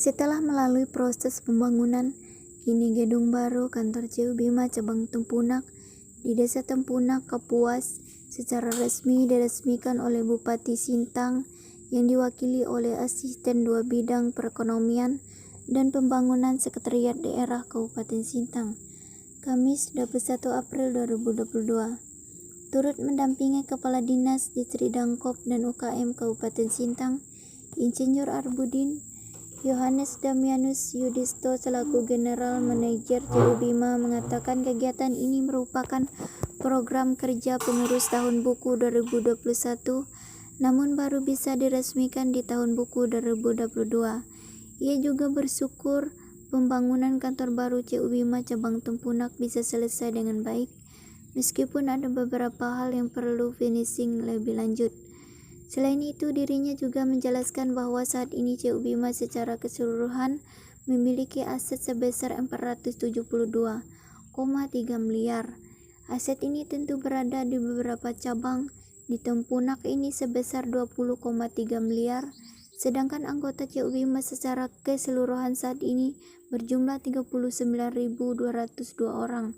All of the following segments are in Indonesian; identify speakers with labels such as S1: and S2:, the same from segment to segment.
S1: Setelah melalui proses pembangunan, kini gedung baru kantor CU Bima cabang Tempunak di Desa Tempunak, Kapuas secara resmi diresmikan oleh Bupati Sintang yang diwakili oleh Asisten 2 Bidang Perekonomian dan Pembangunan Sekretariat Daerah Kabupaten Sintang, Kamis 21 April 2022. Turut mendampingi Kepala Dinas Ditridangkop dan UKM Kabupaten Sintang, Insinyur Arbudin, Yohanes Damianus Yudisto selaku General Manager CU Bima mengatakan kegiatan ini merupakan program kerja pengurus tahun buku 2021, namun baru bisa diresmikan di tahun buku 2022. Ia juga bersyukur pembangunan kantor baru CU Bima cabang Tempunak bisa selesai dengan baik, meskipun ada beberapa hal yang perlu finishing lebih lanjut. Selain itu, dirinya juga menjelaskan bahwa saat ini CU Bima secara keseluruhan memiliki aset sebesar 472,3 miliar. Aset ini tentu berada di beberapa cabang. Di Tempunak ini sebesar 20,3 miliar, sedangkan anggota CU Bima secara keseluruhan saat ini berjumlah 39.202 orang.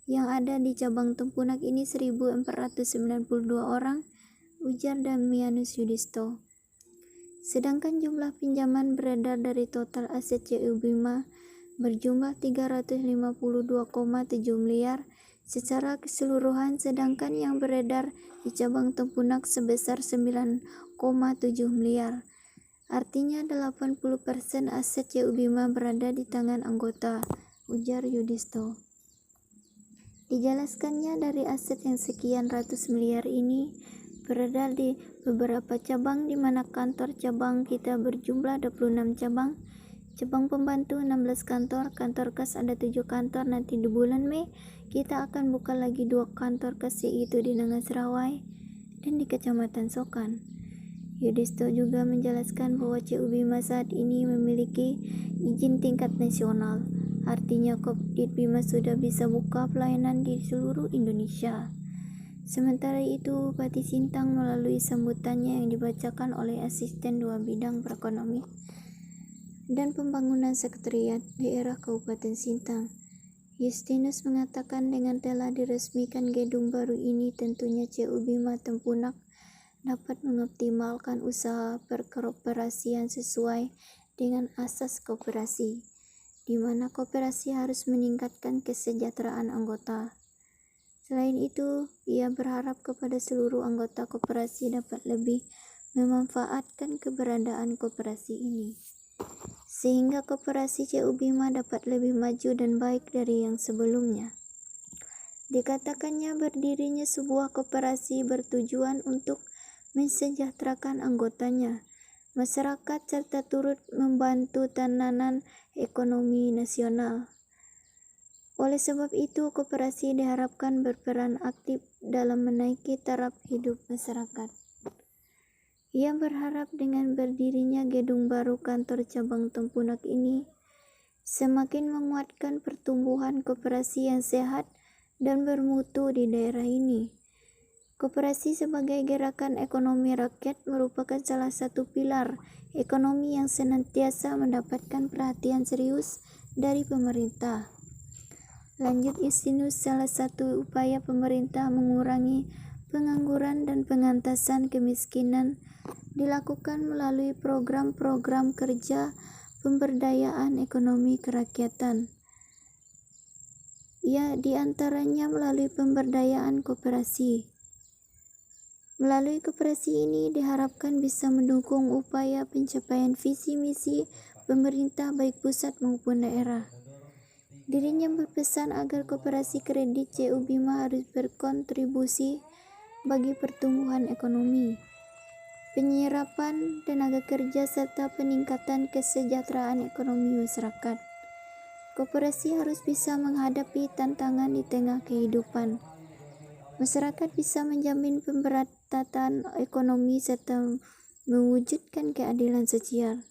S1: Yang ada di cabang Tempunak ini 1.492 orang, ujar Damianus Yudisto. Sedangkan jumlah pinjaman beredar dari total aset CU Bima berjumlah 352,7 miliar secara keseluruhan, sedangkan yang beredar di cabang Tempunak sebesar 9,7 miliar. Artinya 80% aset CU Bima berada di tangan anggota, ujar Yudisto. Dijelaskannya dari aset yang sekian ratus miliar ini beredar di beberapa cabang, di mana kantor cabang kita berjumlah 26 cabang, cabang pembantu 16 kantor, kantor kas ada 7 kantor. Nanti di bulan Mei kita akan buka lagi 2 kantor kas, yaitu di Nangasrawai dan di Kecamatan Sokan. Yudisto juga menjelaskan bahwa CU Bima saat ini memiliki izin tingkat nasional, artinya Kopdit Bima sudah bisa buka pelayanan di seluruh Indonesia. Sementara itu, Bupati Sintang melalui sambutannya yang dibacakan oleh Asisten 2 Bidang Perekonomian dan Pembangunan Sekretariat Daerah Kabupaten Sintang, Justinus mengatakan dengan telah diresmikan gedung baru ini tentunya CU Bima Tempunak dapat mengoptimalkan usaha perkooperasian sesuai dengan asas koperasi, di mana koperasi harus meningkatkan kesejahteraan anggota. Selain itu, ia berharap kepada seluruh anggota koperasi dapat lebih memanfaatkan keberadaan koperasi ini, sehingga koperasi CU Bima dapat lebih maju dan baik dari yang sebelumnya. Dikatakannya berdirinya sebuah koperasi bertujuan untuk mensejahterakan anggotanya, masyarakat, serta turut membantu tatanan ekonomi nasional. Oleh sebab itu, koperasi diharapkan berperan aktif dalam menaiki taraf hidup masyarakat. Ia berharap dengan berdirinya gedung baru kantor cabang Tempunak ini semakin menguatkan pertumbuhan koperasi yang sehat dan bermutu di daerah ini. Koperasi sebagai gerakan ekonomi rakyat merupakan salah satu pilar ekonomi yang senantiasa mendapatkan perhatian serius dari pemerintah. Lanjut Justinus, salah satu upaya pemerintah mengurangi pengangguran dan pengentasan kemiskinan dilakukan melalui program-program kerja pemberdayaan ekonomi kerakyatan. Ya, diantaranya melalui pemberdayaan koperasi. Melalui koperasi ini diharapkan bisa mendukung upaya pencapaian visi misi pemerintah baik pusat maupun daerah. Dirinya berpesan agar koperasi kredit CU Bima harus berkontribusi bagi pertumbuhan ekonomi, penyerapan tenaga kerja, serta peningkatan kesejahteraan ekonomi masyarakat. Koperasi harus bisa menghadapi tantangan di tengah kehidupan. Masyarakat bisa menjamin pemberantasan ekonomi serta mewujudkan keadilan sosial.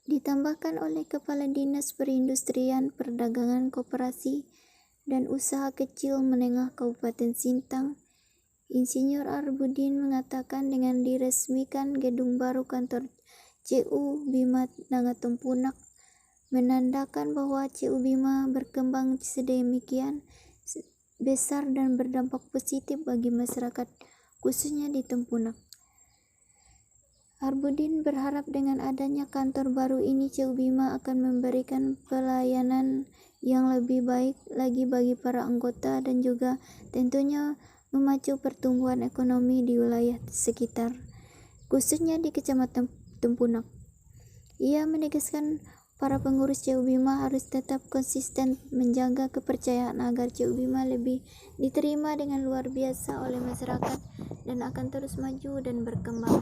S1: Ditambahkan oleh Kepala Dinas Perindustrian, Perdagangan, Koperasi, dan Usaha Kecil Menengah Kabupaten Sintang, Insinyur Arbudin mengatakan dengan diresmikan gedung baru kantor CU Bima Nagatumpunak menandakan bahwa CU Bima berkembang sedemikian besar dan berdampak positif bagi masyarakat, khususnya di Tempunak. Arbudin berharap dengan adanya kantor baru ini CU Bima akan memberikan pelayanan yang lebih baik lagi bagi para anggota dan juga tentunya memacu pertumbuhan ekonomi di wilayah sekitar, khususnya di Kecamatan Tempunak. Ia menegaskan para pengurus CU Bima harus tetap konsisten menjaga kepercayaan agar CU Bima lebih diterima dengan luar biasa oleh masyarakat dan akan terus maju dan berkembang.